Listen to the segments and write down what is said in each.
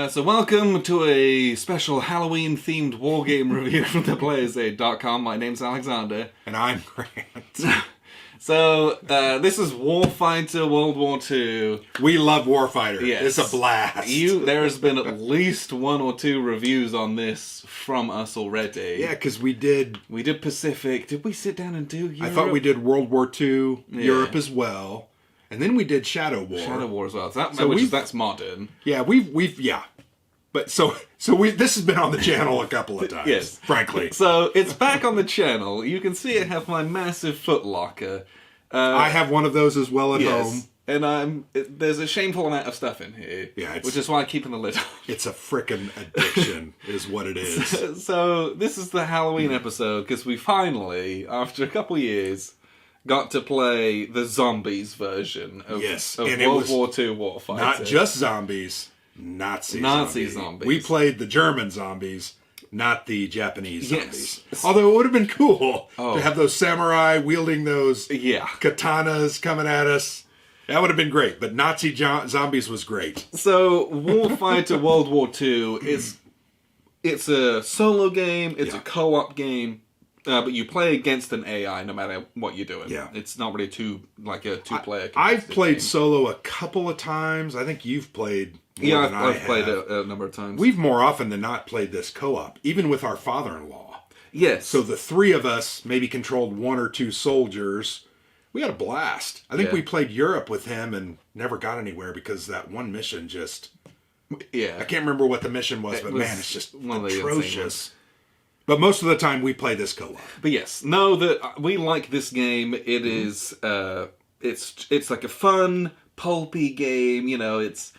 So welcome to a special Halloween-themed wargame review from theplayersaid.com. My name's Alexander. And I'm Grant. So, this is Warfighter World War II. We love Warfighter. Yes. It's a blast. There has been at least one or two reviews on this from us already. Yeah, because we did Pacific. Did we sit down and do Europe? I thought we did World War II, Europe as well. And then we did Shadow War. Shadow War as well. That's modern. Yeah, yeah. But this has been on the channel a couple of times. Yes. Frankly. So it's back on the channel. You can see I have my massive footlocker. I have one of those as well at home. And there's a shameful amount of stuff in here. Yeah, which is why I'm keeping the lid on. It's a frickin' addiction, is what it is. So this is the Halloween episode, because we finally, after a couple of years, got to play the zombies version of World War II Warfighter. Not just zombies, Nazi zombies. We played the German zombies, not the Japanese zombies. Although it would have been cool to have those samurai wielding those katanas coming at us. That would have been great, but Nazi zombies was great. So, Warfighter World War II it's a solo game, it's a co-op game. But you play against an AI no matter what you're doing. Yeah. It's not really a two-player I've played solo a couple of times. I think you've played more than I've played a number of times. We've more often than not played this co-op, even with our father-in-law. Yes. So the three of us maybe controlled one or two soldiers. We had a blast. I think we played Europe with him and never got anywhere because that one mission just... Yeah. I can't remember what the mission was, but man, it's just atrocious. But most of the time, we play this co-op. But yes, know that we like this game. It is, it's like a fun, pulpy game. You know, it's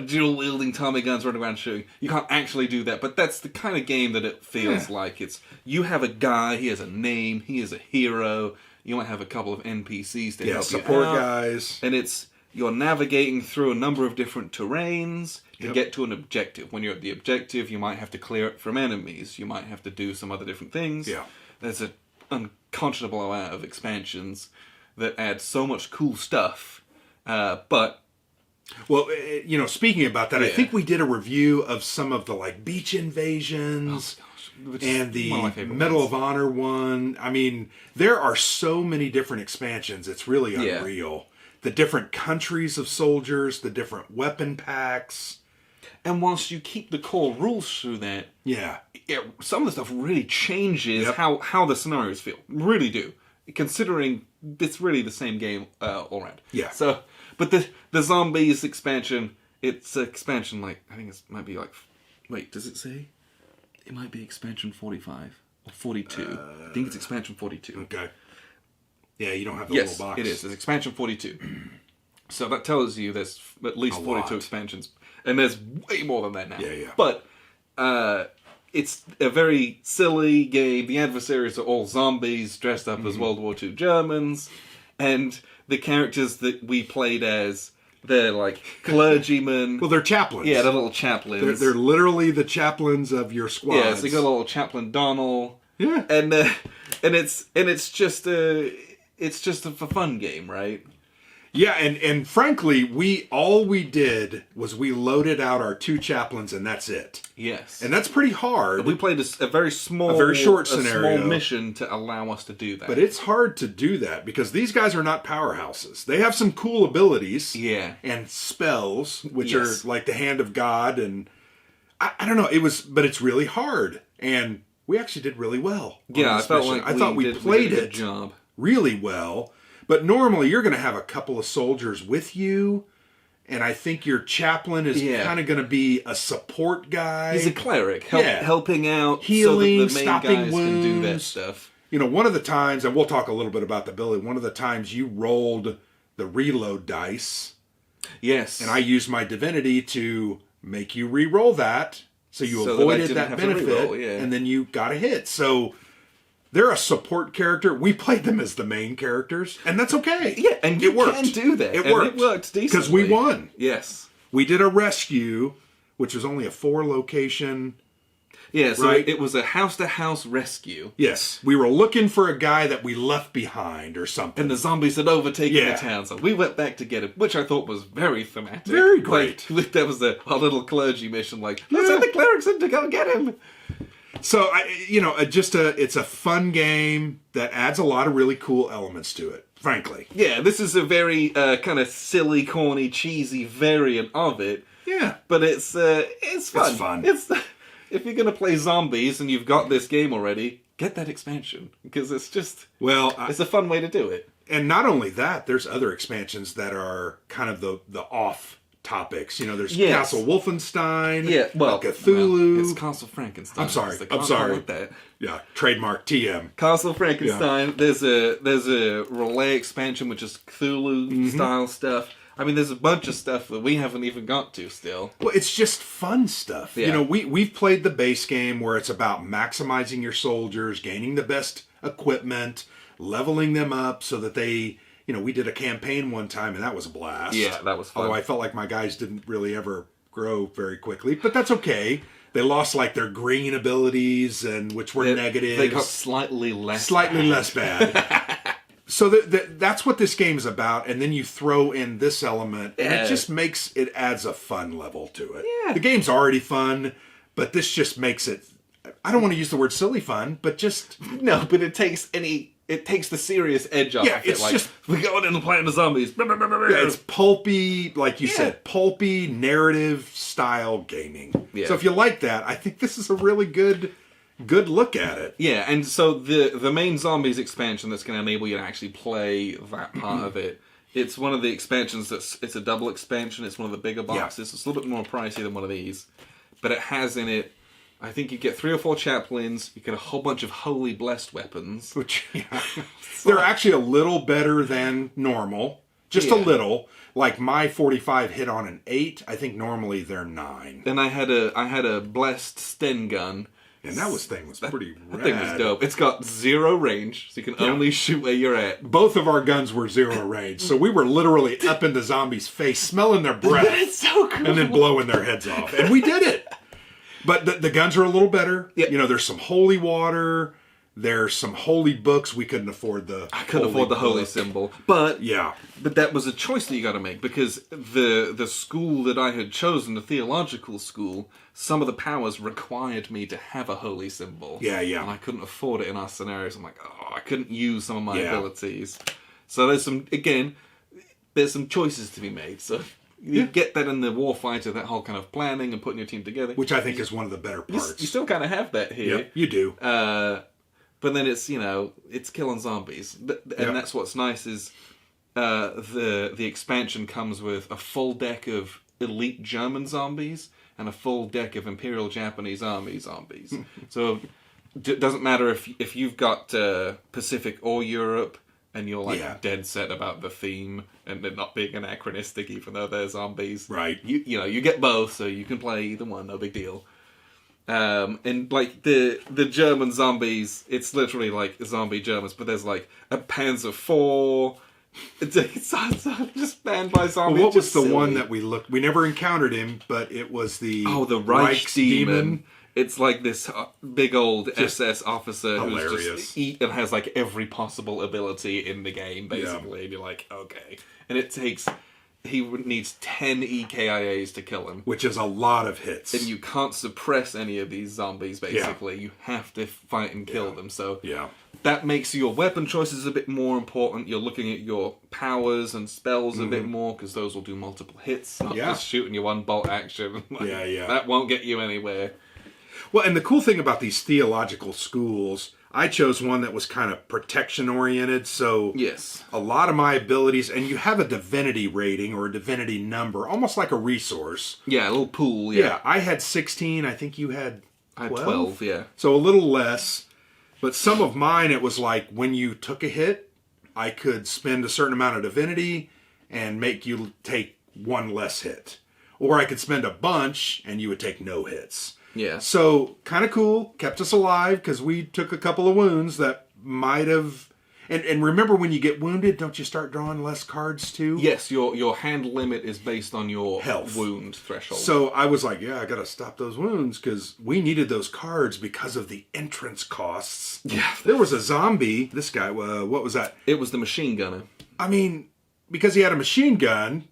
dual-wielding Tommy guns running around shooting. You can't actually do that, but that's the kind of game that it feels like. It's you have a guy, he has a name, he is a hero. You might have a couple of NPCs to help you support guys. And you're navigating through a number of different terrains to get to an objective. When you're at the objective, you might have to clear it from enemies. You might have to do some other different things. Yeah. There's an unconscionable amount of expansions that add so much cool stuff. But... Well, speaking about that, I think we did a review of some of the, beach invasions... And the Medal of Honor one. I mean, there are so many different expansions. It's really unreal. The different countries of soldiers, the different weapon packs. And whilst you keep the core rules through that, some of the stuff really changes how the scenarios feel. Really do. Considering it's really the same game all around. Yeah. So, but the zombies expansion, it's expansion I think it might be wait, does it say? It might be expansion 45 or 42. I think it's expansion 42. Okay. Yeah, you don't have the little box. It is. It's expansion 42. So that tells you there's at least 42 expansions. And there's way more than that now. Yeah. But it's a very silly game. The adversaries are all zombies dressed up as World War II Germans. And the characters that we played as... They're like clergymen. Well, they're chaplains. Yeah, they're little chaplains. They're literally the chaplains of your squad. Yeah, so you got a little chaplain Donald. Yeah, and it's just a fun game, right? Yeah, and frankly, all we did was we loaded out our two chaplains, and that's it. Yes, and that's pretty hard. We played a very short scenario, a small mission to allow us to do that. But it's hard to do that because these guys are not powerhouses. They have some cool abilities, and spells, which are like the Hand of God, and I don't know. But it's really hard, and we actually did really well. Yeah, I thought we played it really well. But normally, you're going to have a couple of soldiers with you, and I think your chaplain is kind of going to be a support guy. He's a cleric, helping out, healing, so that the main stopping guys wounds. Can do that stuff. You know, one of the times, and we'll talk a little bit about the ability, one of the times you rolled the reload dice. Yes. And I used my divinity to make you re-roll that, so you avoided that benefit, and then you got a hit. So... They're a support character. We played them as the main characters, and that's okay. Yeah, and you can do that. It worked decently. Because we won. Yes. We did a rescue, which was only a 4-location Yeah, so right? it was a house-to-house rescue. Yes. We were looking for a guy that we left behind or something. And the zombies had overtaken the town, so we went back to get him, which I thought was very thematic. Very great. Like, that was a little clergy mission, like, let's send the clerics in to go get him. So, it's a fun game that adds a lot of really cool elements to it, frankly. Yeah, this is a very kind of silly, corny, cheesy variant of it. Yeah. But it's fun. It's fun. If you're going to play zombies and you've got this game already, get that expansion. Because it's just... it's a fun way to do it. And not only that, there's other expansions that are kind of the off topics. There's Castle Wolfenstein, Cthulhu. It's Castle Frankenstein. I'm sorry. With that. Yeah, trademark TM. Castle Frankenstein. Yeah. There's a Relay expansion, which is Cthulhu style stuff. I mean, there's a bunch of stuff that we haven't even got to still. Well, it's just fun stuff. Yeah. We've played the base game where it's about maximizing your soldiers, gaining the best equipment, leveling them up so that they... we did a campaign one time, and that was a blast. Yeah, that was fun. Although I felt like my guys didn't really ever grow very quickly, but that's okay. They lost, their green abilities, and which were negative. They got slightly less bad. So that's what this game is about, and then you throw in this element, and it just adds a fun level to it. Yeah. The game's already fun, but this just makes it, I don't want to use the word silly fun, but just... No, but it takes the serious edge off of it. It's just... We're going in and playing the zombies. Yeah, it's pulpy, like you said, pulpy, narrative-style gaming. Yeah. So if you like that, I think this is a really good look at it. Yeah, and so the main zombies expansion that's going to enable you to actually play that part of it, it's one of the expansions it's a double expansion. It's one of the bigger boxes. It's a little bit more pricey than one of these. But it has in it, I think you get 3 or 4 chaplains, you get a whole bunch of holy blessed weapons. Which, they're actually a little better than normal. Just a little. Like my 45 hit on an 8. I think normally they're 9. Then I had a blessed Sten gun. And that thing was pretty rad. That thing was dope. It's got 0 range, so you can only shoot where you're at. Both of our guns were 0 range, so we were literally up in the zombies' face, smelling their breath. That's so cool. And then blowing their heads off. And we did it. But the guns are a little better. Yep. There's some holy water. There's some holy books. We couldn't afford I couldn't afford the holy symbol. But that was a choice that you got to make, because the school that I had chosen, the theological school, some of the powers required me to have a holy symbol. Yeah. And I couldn't afford it in our scenarios. I'm like, I couldn't use some of my abilities. So there's some choices to be made. So you get that in the Warfighter, that whole kind of planning and putting your team together. Which I think is one of the better parts. You still kind of have that here. Yep, you do. But then it's killing zombies. And that's what's nice is the expansion comes with a full deck of elite German zombies and a full deck of Imperial Japanese Army zombies. So it doesn't matter if you've got Pacific or Europe and you're dead set about the theme and it not being anachronistic even though they're zombies. Right. You get both, so you can play either one, no big deal. And the German zombies, it's literally like zombie Germans, but there's like a Panzer IV. It's just banned by zombies. Well, what was the one that we looked? We never encountered him, but it was the Reichsdemon. It's like this big old SS officer hilarious. who's just and has like every possible ability in the game, basically. And you're like, okay. And he needs 10 EKIAs to kill him. Which is a lot of hits. And you can't suppress any of these zombies, basically. Yeah. You have to fight and kill them. So that makes your weapon choices a bit more important. You're looking at your powers and spells a bit more, because those will do multiple hits, not just shooting you one bolt action. That won't get you anywhere. Well, and the cool thing about these theological schools, I chose one that was kind of protection-oriented, so a lot of my abilities, and you have a divinity rating or a divinity number, almost like a resource. Yeah, a little pool, I had 16, I think you had 12? I had 12, yeah. So a little less, but some of mine, it was like, when you took a hit, I could spend a certain amount of divinity and make you take one less hit. Or I could spend a bunch, and you would take no hits. Yeah. So, kind of cool. Kept us alive, because we took a couple of wounds that might have... And remember, when you get wounded, don't you start drawing less cards too? Yes, your hand limit is based on your health wound threshold. So I was like, yeah, I got to stop those wounds because we needed those cards because of the entrance costs. Yeah. There was a zombie. This guy, what was that? It was the machine gunner. I mean, because he had a machine gun.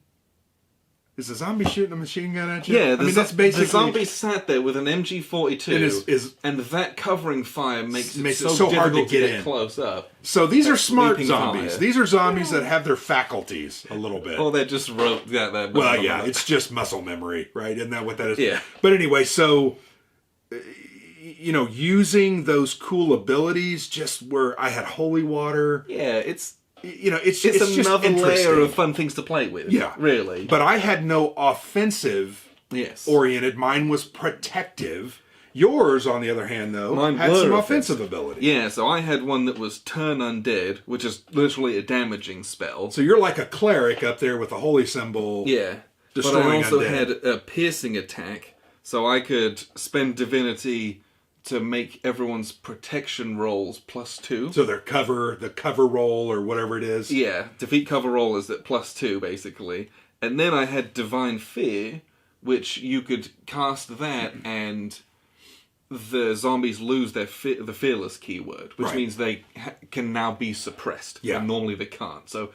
Is the zombie shooting a machine gun at you? Yeah, that's basically... The zombie sat there with an MG42, and that covering fire makes it so hard to get close up. So these are smart zombies. Fire. These are zombies that have their faculties a little bit. Well, they just wrote that. Well, yeah, it's just muscle memory, right? Isn't that what that is? Yeah. But anyway, so... using those cool abilities just where I had holy water. Yeah, it's just another layer of fun things to play with. Yeah. Really. But I had no offensive oriented. Mine was protective. Yours, on the other hand, though, had some offensive ability. Yeah, so I had one that was Turn Undead, which is literally a damaging spell. So you're like a cleric up there with a holy symbol. Yeah. But I also had a piercing attack, so I could spend divinity to make everyone's protection rolls +2. So the cover roll or whatever it is. Yeah, defeat cover roll is at +2 basically. And then I had Divine Fear, which you could cast that and the zombies lose the fearless keyword, which means they can now be suppressed. Yeah. And normally they can't. So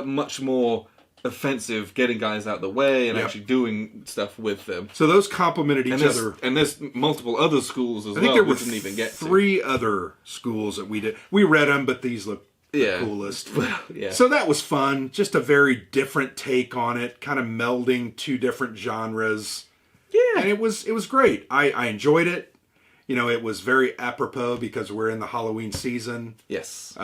much more offensive, getting guys out the way and actually doing stuff with them. So those complemented each other. And there's multiple other schools as well. I think there were didn't even get three other schools that we did. We read them, but these look the coolest. So that was fun. Just a very different take on it, kind of melding two different genres. Yeah. And it was great. I enjoyed it. It was very apropos because we're in the Halloween season. Yes.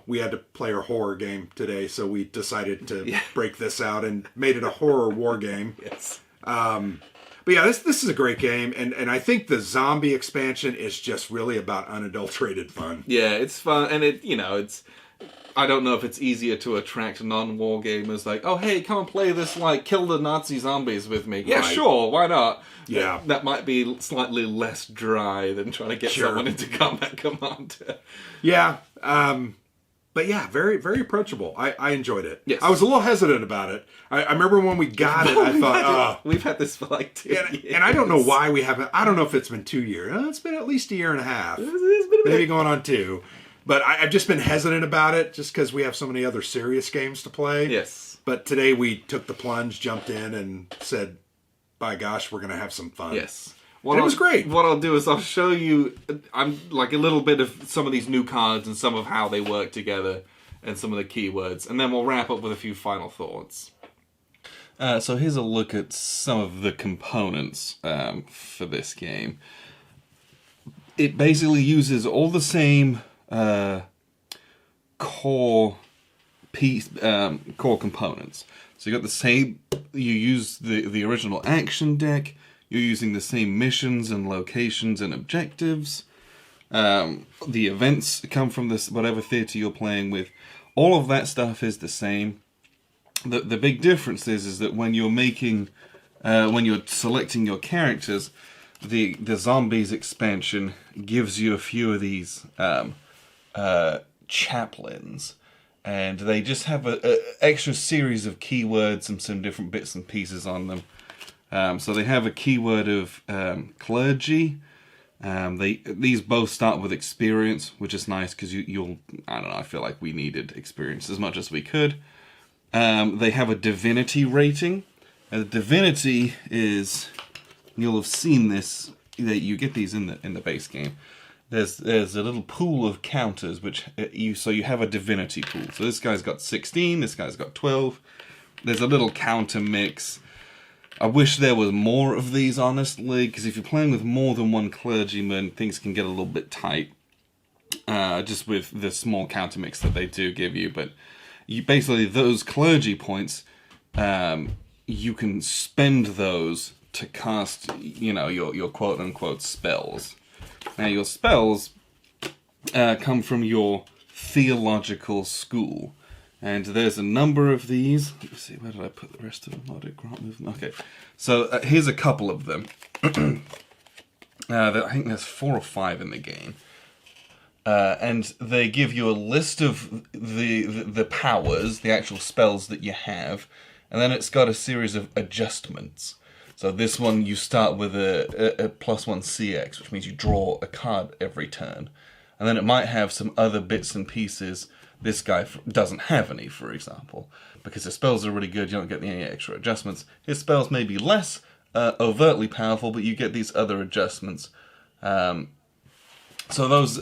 We had to play a horror game today, so we decided to break this out and made it a horror war game. Yes. But yeah, this is a great game, and I think the zombie expansion is just really about unadulterated fun. Yeah, it's fun, and it's... I don't know if it's easier to attract non-war gamers, like, oh, hey, come and play this, kill the Nazi zombies with me. Yeah, sure, why not? Yeah. That might be slightly less dry than trying to get someone into Combat Commander. Yeah, but yeah, very, very approachable. I enjoyed it. Yes. I was a little hesitant about it. I remember when we got it, I thought, we've had this for 2 years. And I don't know why we haven't, I don't know if it's been 2 years. It's been at least a year and a half. It's been a bit. Maybe going on 2. But I've just been hesitant about it just because we have so many other serious games to play. Yes. But today we took the plunge, jumped in, and said, by gosh, we're going to have some fun. Yes. It was great. What I'll do is I'll show you a little bit of some of these new cards and some of how they work together and some of the keywords. And then we'll wrap up with a few final thoughts. So here's a look at some of the components for this game. It basically uses all the same... core components. So you got the same. You use the original action deck. You're using the same missions and locations and objectives. The events come from this whatever theater you're playing with. All of that stuff is the same. The big difference is that when you're making when you're selecting your characters, the zombies expansion gives you a few of these. Chaplains, and they just have a extra series of keywords and some different bits and pieces on them. So they have a keyword of clergy. These both start with experience, which is nice because you'll I don't know. I feel like we needed experience as much as we could. They have a divinity rating. And the divinity is, you'll have seen this. That you get these in the base game. There's a little pool of counters which you have a divinity pool. So this guy's got 16, this guy's got 12. There's a little counter mix. I wish there was more of these, honestly, because if you're playing with more than one clergyman, things can get a little bit tight. Just with the small counter mix that they do give you, but basically those clergy points, you can spend those to cast, your quote unquote spells. Now, your spells come from your theological school, and there's a number of these. Let's see, where did I put the rest of them? Melodic grant movement. Okay, so here's a couple of them. I think there's 4 or 5 in the game. and they give you a list of the powers, the actual spells that you have, and then it's got a series of adjustments. So this one, you start with a +1 CX, which means you draw a card every turn. And then it might have some other bits and pieces. This guy doesn't have any, for example. Because his spells are really good, you don't get any extra adjustments. His spells may be less overtly powerful, but you get these other adjustments. So those,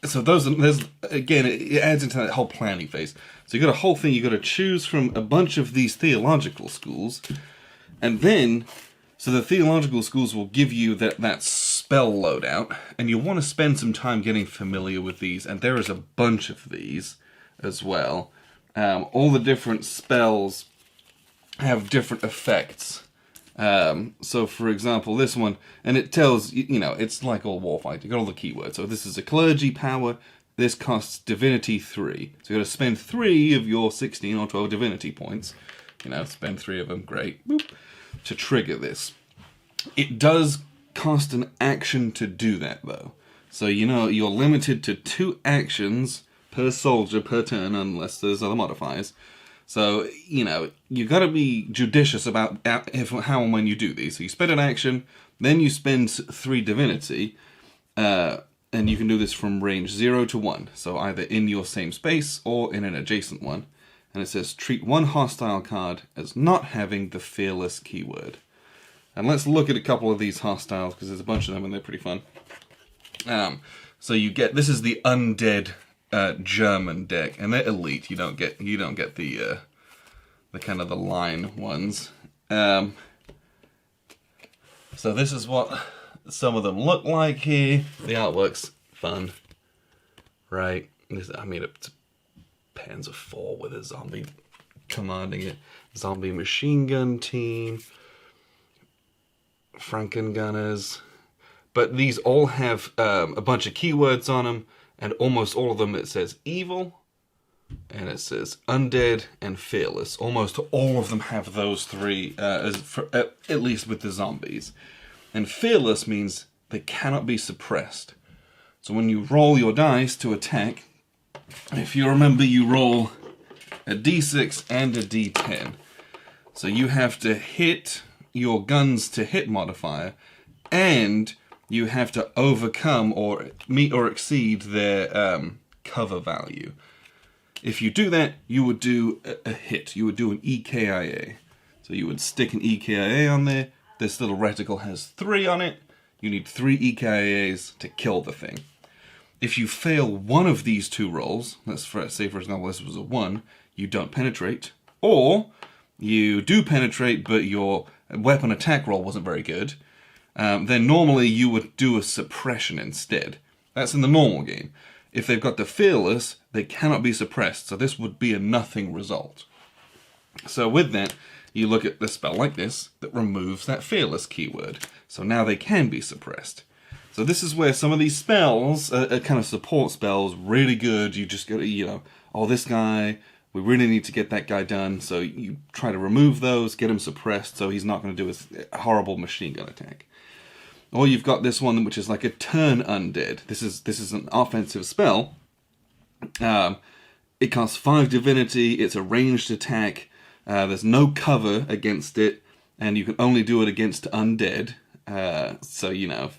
there's, again, it adds into that whole planning phase. So you got a whole thing, you got to choose from a bunch of these theological schools. And then, so the theological schools will give you that spell loadout, and you'll want to spend some time getting familiar with these, and there is a bunch of these as well. All the different spells have different effects. So for example, this one, and it tells, you know, it's like all Warfighter, you got all the keywords. So this is a clergy power, this costs divinity 3. So you got to spend 3 of your 16 or 12 divinity points, you know, spend 3 of them, great, boop, to trigger this. It does cost an action to do that, though. So, you know, you're limited to 2 actions per soldier per turn, unless there's other modifiers. So, you know, you got to be judicious about how and when you do these. So you spend an action, then you spend 3 divinity, and you can do this from range 0 to 1. So either in your same space or in an adjacent one. And it says, treat 1 hostile card as not having the fearless keyword. And let's look at a couple of these hostiles, because there's a bunch of them and they're pretty fun. So you get, this is the Undead German deck, and they're elite. You don't get the kind of the line ones. So this is what some of them look like here. The artwork's fun, right? I mean, it's Panzer IV with a zombie commanding it. Zombie machine gun team. Frankengunners. But these all have a bunch of keywords on them, and almost all of them it says evil, and it says undead and fearless. Almost all of them have those 3, at least with the zombies. And fearless means they cannot be suppressed. So when you roll your dice to attack, if you remember, you roll a d6 and a d10. So you have to hit your guns to hit modifier, and you have to overcome or meet or exceed their cover value. If you do that, you would do a hit. You would do an EKIA. So you would stick an EKIA on there. This little reticle has 3 on it. You need 3 EKIAs to kill the thing. If you fail one of these 2 rolls, let's say for example this was a 1, you don't penetrate, or you do penetrate but your weapon attack roll wasn't very good, then normally you would do a suppression instead. That's in the normal game. If they've got the fearless, they cannot be suppressed, so this would be a nothing result. So with that, you look at the spell like this that removes that fearless keyword. So now they can be suppressed. So this is where some of these spells, kind of support spells, really good. You just go to, you know, oh, this guy, we really need to get that guy done. So you try to remove those, get him suppressed so he's not going to do a horrible machine gun attack. Or you've got this one which is like a turn undead. This is an offensive spell. It costs 5 divinity, it's a ranged attack, there's no cover against it, and you can only do it against undead. So, you know,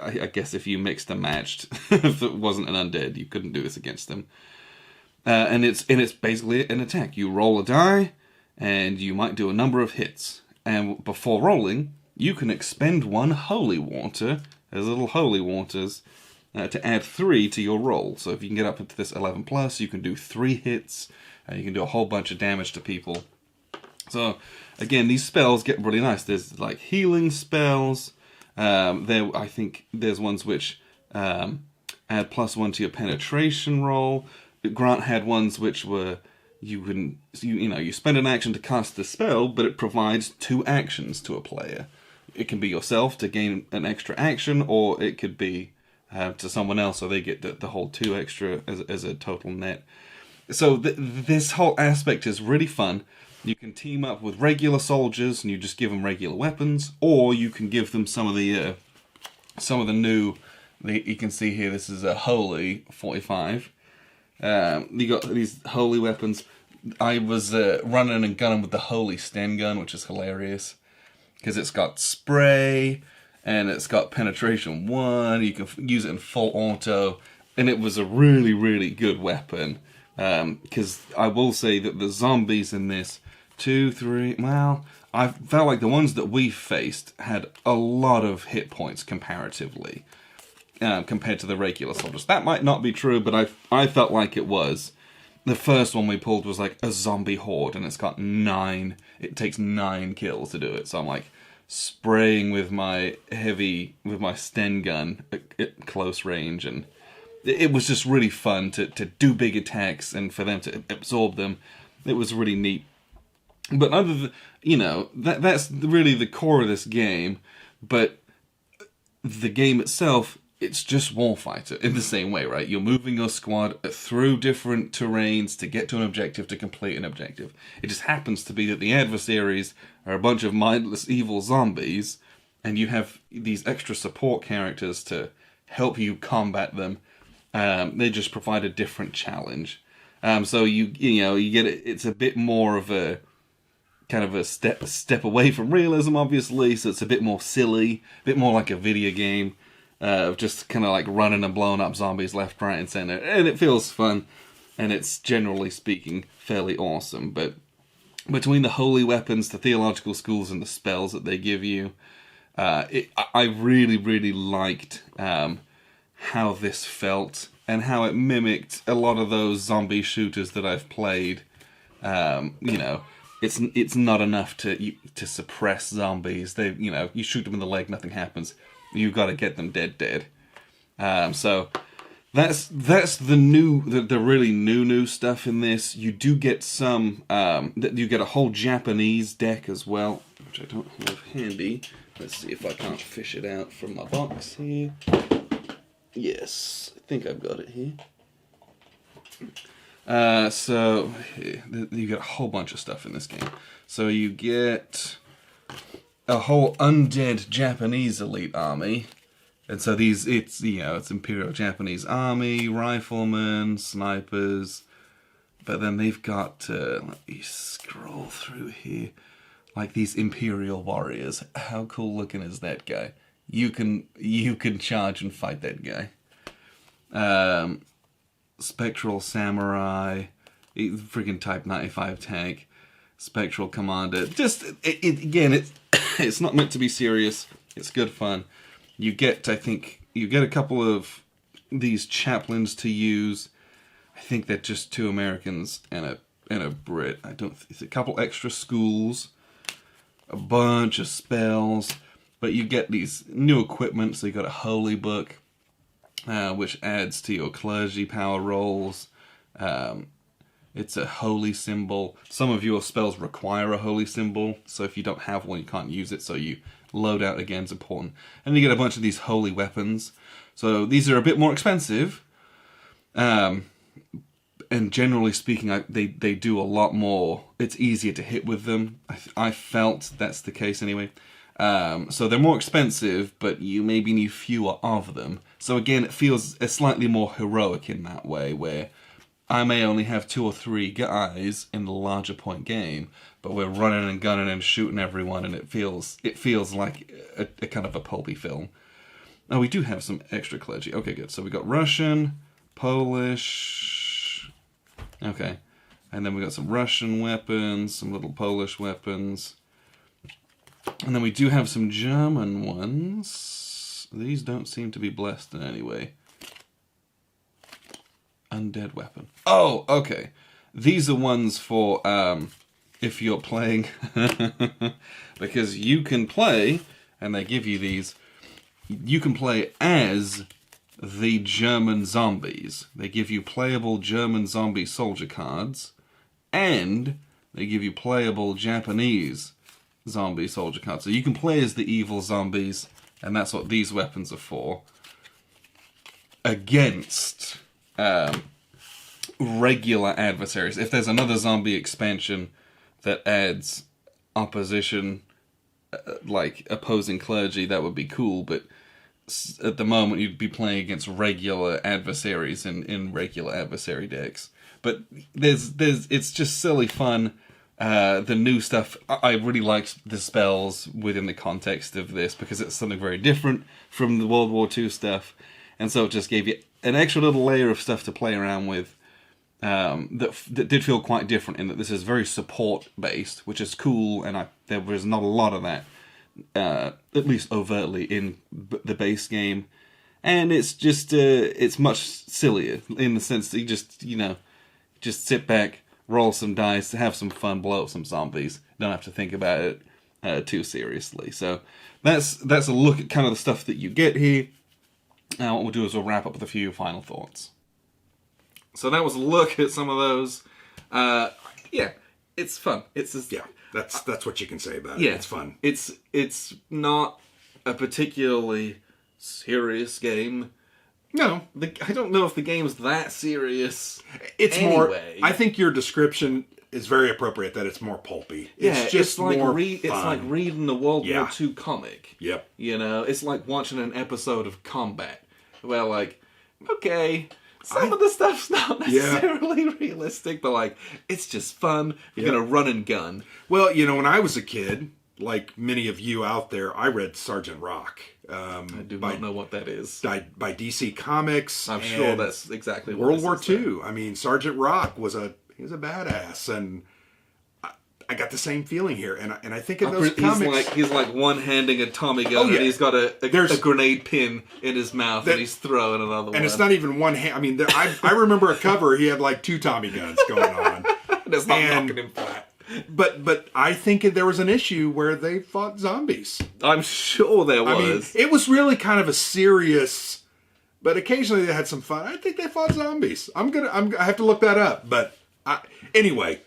I guess if you mixed and matched, if it wasn't an undead, you couldn't do this against them. And it's basically an attack. You roll a die, and you might do a number of hits. And before rolling, you can expend 1 holy water, as little holy waters, to add 3 to your roll. So if you can get up into this 11 plus, you can do 3 hits, and you can do a whole bunch of damage to people. So again, these spells get really nice. There's like healing spells. I think there's ones which add +1 to your penetration roll. Grant had ones which were you spend an action to cast the spell, but it provides 2 actions to a player. It can be yourself to gain an extra action, or it could be to someone else, so they get the whole 2 extra as a total net. So this whole aspect is really fun. You can team up with regular soldiers and you just give them regular weapons, or you can give them some of the new You can see here, this is a holy 45. You got these holy weapons. I was running and gunning with the holy Sten gun, which is hilarious. Because it's got spray, and it's got penetration 1. You can use it in full auto. And it was a really, really good weapon. Because I will say that the zombies in this, 2, 3, well, I felt like the ones that we faced had a lot of hit points comparatively. Compared to the regular soldiers. That might not be true, but I felt like it was. The first one we pulled was like a zombie horde, and it's got 9. It takes 9 kills to do it. So I'm like spraying with my Sten gun at close range, and it was just really fun to do big attacks and for them to absorb them. It was really neat. But other than, that's really the core of this game. But the game itself, it's just Warfighter in the same way, right? You're moving your squad through different terrains to get to an objective, to complete an objective. It just happens to be that the adversaries are a bunch of mindless evil zombies, and you have these extra support characters to help you combat them. They just provide a different challenge. So you get it. It's a bit more of a kind of a step away from realism, obviously. So it's a bit more silly, a bit more like a video game. Of just kind of like running and blowing up zombies left, right, and center. And it feels fun. And it's, generally speaking, fairly awesome. But between the holy weapons, the theological schools, and the spells that they give you, I really, really liked how this felt. And how it mimicked a lot of those zombie shooters that I've played. It's not enough to suppress zombies. You shoot them in the leg, nothing happens. You've got to get them dead. So that's the really new stuff in this. You do get some. You get a whole Japanese deck as well, which I don't have handy. Let's see if I can't fish it out from my box here. Yes, I think I've got it here. So you get a whole bunch of stuff in this game. So you get a whole undead Japanese elite army, and so it's Imperial Japanese Army, riflemen, snipers, but then they've got let me scroll through here, like these Imperial warriors. How cool looking is that guy? You can charge and fight that guy. Spectral Samurai, freaking Type 95 tank, Spectral Commander. Just it's not meant to be serious. It's good fun. You get a couple of these chaplains to use. I think they're just 2 Americans and a Brit. It's a couple extra schools, a bunch of spells, but you get these new equipment. So you got a holy book, which adds to your clergy power rolls. It's a holy symbol. Some of your spells require a holy symbol, so if you don't have one, you can't use it, so you load out again is important. And you get a bunch of these holy weapons. So these are a bit more expensive. And generally speaking, they do a lot more. It's easier to hit with them. I felt that's the case anyway. So they're more expensive, but you maybe need fewer of them. So again, it feels slightly more heroic in that way, where I may only have 2 or 3 guys in the larger point game, but we're running and gunning and shooting everyone, and it feels like a kind of a pulpy film. Oh, we do have some extra clergy. Okay, good. So we got Russian, Polish. Okay, and then we got some Russian weapons, some little Polish weapons. And then we do have some German ones. These don't seem to be blessed in any way. Undead weapon. Oh, okay. These are ones for if you're playing. Because you can play, and they give you these, you can play as the German zombies. They give you playable German zombie soldier cards, and they give you playable Japanese zombie soldier cards. So you can play as the evil zombies, and that's what these weapons are for, against regular adversaries. If there's another zombie expansion that adds opposition, like opposing clergy, that would be cool, but at the moment you'd be playing against regular adversaries in regular adversary decks. But it's just silly fun. The new stuff, I really liked the spells within the context of this because it's something very different from the World War II stuff, and so it just gave you an extra little layer of stuff to play around with that did feel quite different in that this is very support based, which is cool, and there was not a lot of that, at least overtly, in the base game, and it's just it's much sillier in the sense that you just sit back, roll some dice, have some fun, blow up some zombies. Don't have to think about it too seriously. So that's a look at kind of the stuff that you get here. Now what we'll do is we'll wrap up with a few final thoughts. So that was a look at some of those. Yeah, it's fun. That's what you can say about it. Yeah, it's fun. It's not a particularly serious game. No. I don't know if the game's that serious. It's anyway. more. I think your description is very appropriate. That it's more pulpy. It's just like more fun. It's like reading the World War II comic. Yep. It's like watching an episode of Combat, where like, okay, some of the stuff's not necessarily realistic, but like, it's just fun. You're gonna run and gun. Well, when I was a kid, like many of you out there, I read Sergeant Rock. I do not know what that is. By DC Comics. I'm sure that's exactly what World War II. I mean, Sergeant Rock was a badass, and I got the same feeling here. And I think of those comics, he's like one-handing a Tommy gun, and he's got a grenade pin in his mouth, and he's throwing another one. And it's not even one hand. I mean, I remember a cover. He had like 2 Tommy guns going on. That's not knocking him flat. But I think there was an issue where they fought zombies. I'm sure there was. I mean, it was really kind of a serious, but occasionally they had some fun. I think they fought zombies. I have to look that up. But anyway,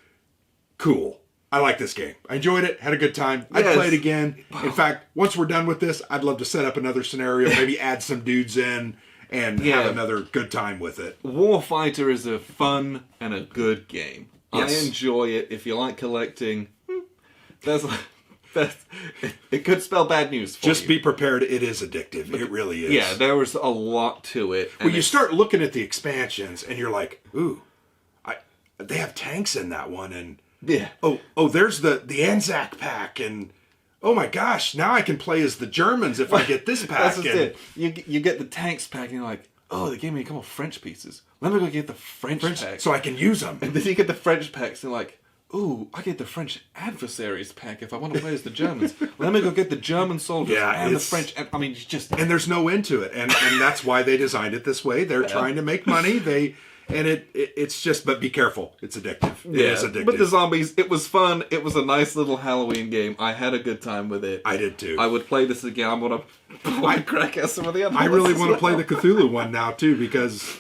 cool. I like this game. I enjoyed it. Had a good time. I'd play it again. In fact, once we're done with this, I'd love to set up another scenario. Maybe add some dudes in and have another good time with it. Warfighter is a fun and a good game. Yes. I enjoy it. If you like collecting, it could spell bad news for you. Just be prepared. It is addictive. It really is. Yeah, there was a lot to it. Well, you start looking at the expansions, and you're like, ooh, they have tanks in that one, and there's the Anzac pack, and oh my gosh, now I can play as the Germans if I get this pack. That's it. You get the tanks pack, and you're like, oh, they gave me a couple of French pieces. Let me go get the French pack. So I can use them. And then you get the French packs, and like, ooh, I get the French adversaries pack if I want to play as the Germans. Let me go get the German soldiers and the French. I mean, and there's no end to it, and that's why they designed it this way. They're trying to make money. It's just, but be careful. It's addictive. It is addictive. But the zombies, it was fun. It was a nice little Halloween game. I had a good time with it. I did too. I would play this again. I'm going to crack at some of the other ones. I really want to play the Cthulhu one now too, because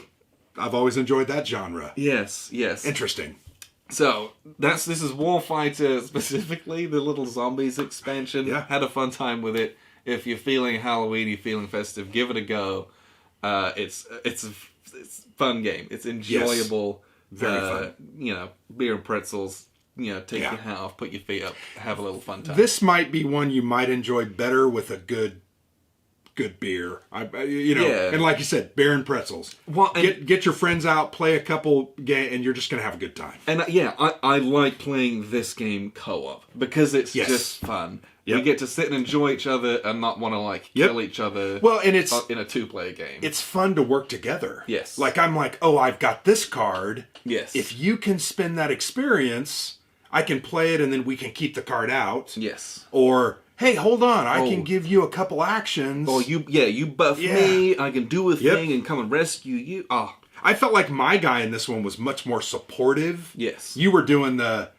I've always enjoyed that genre. Yes. Interesting. So, this is Warfighter specifically, the little zombies expansion. Yeah. Had a fun time with it. If you're feeling Halloween-y, feeling festive, give it a go. It's a fun game. It's enjoyable. Yes. Very fun. Beer and pretzels. Take your hat off, put your feet up, have a little fun time. This might be one you might enjoy better with a good beer. And like you said, beer and pretzels. Well, get your friends out, play a couple games, and you're just going to have a good time. And I like playing this game co-op because it's just fun. Yep. We get to sit and enjoy each other and not want to kill each other. Well, and it's in a 2-player game. It's fun to work together. Yes. Like I'm like, oh, I've got this card. Yes. If you can spend that experience, I can play it and then we can keep the card out. Yes. Or hey, hold on, I can give you a couple actions. Oh, you buff me, I can do a thing and come and rescue you. Oh. I felt like my guy in this one was much more supportive. Yes. You were doing the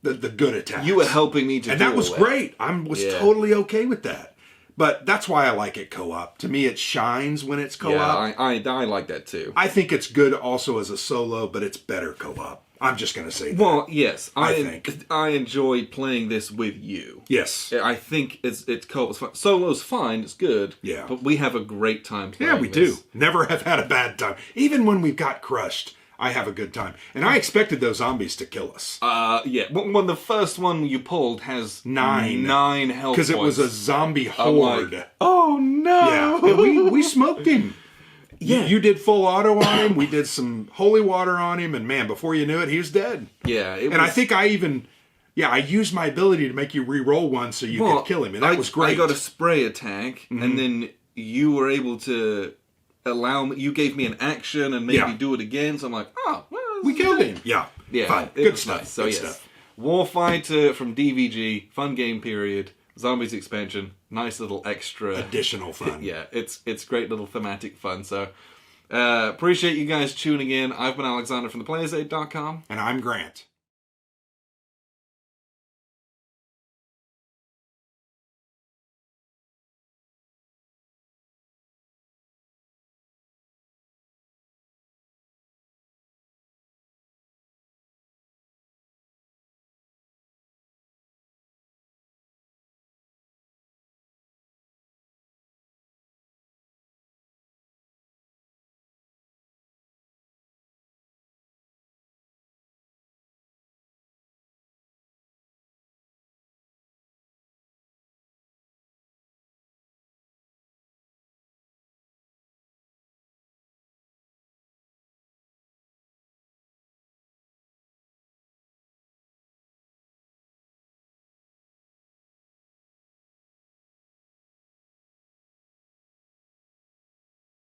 good attacks. You were helping me to and that was great. I was totally okay with that. But that's why I like it co-op. To me, it shines when it's co-op. Yeah, I like that too. I think it's good also as a solo, but it's better co-op. I'm just going to say that. Well, yes. I think. I enjoy playing this with you. Yes. I think it's co-op. It's fun. Solo's fine. It's good. Yeah. But we have a great time playing we do. Never have had a bad time. Even when we got crushed, I have a good time. And I expected those zombies to kill us. Yeah. When the first one you pulled has 9 health points. Because it was a zombie horde. Like, oh no! Yeah, and we smoked him. Yeah. You did full auto on him. We did some holy water on him. And man, before you knew it, he was dead. Yeah. I think I even... Yeah, I used my ability to make you re-roll one so you could kill him, and that was great. I got a spray attack, and then you were able to allow me... You gave me an action and made me do it again, so I'm like, well, we killed him. Yeah. Fine. Good stuff. Nice. So, good yes. stuff. Warfighter from DVG, fun game period, Zombies expansion, nice little extra... Additional fun. Yeah, it's great little thematic fun, so... appreciate you guys tuning in. I've been Alexander from theplayersaid.com. And I'm Grant.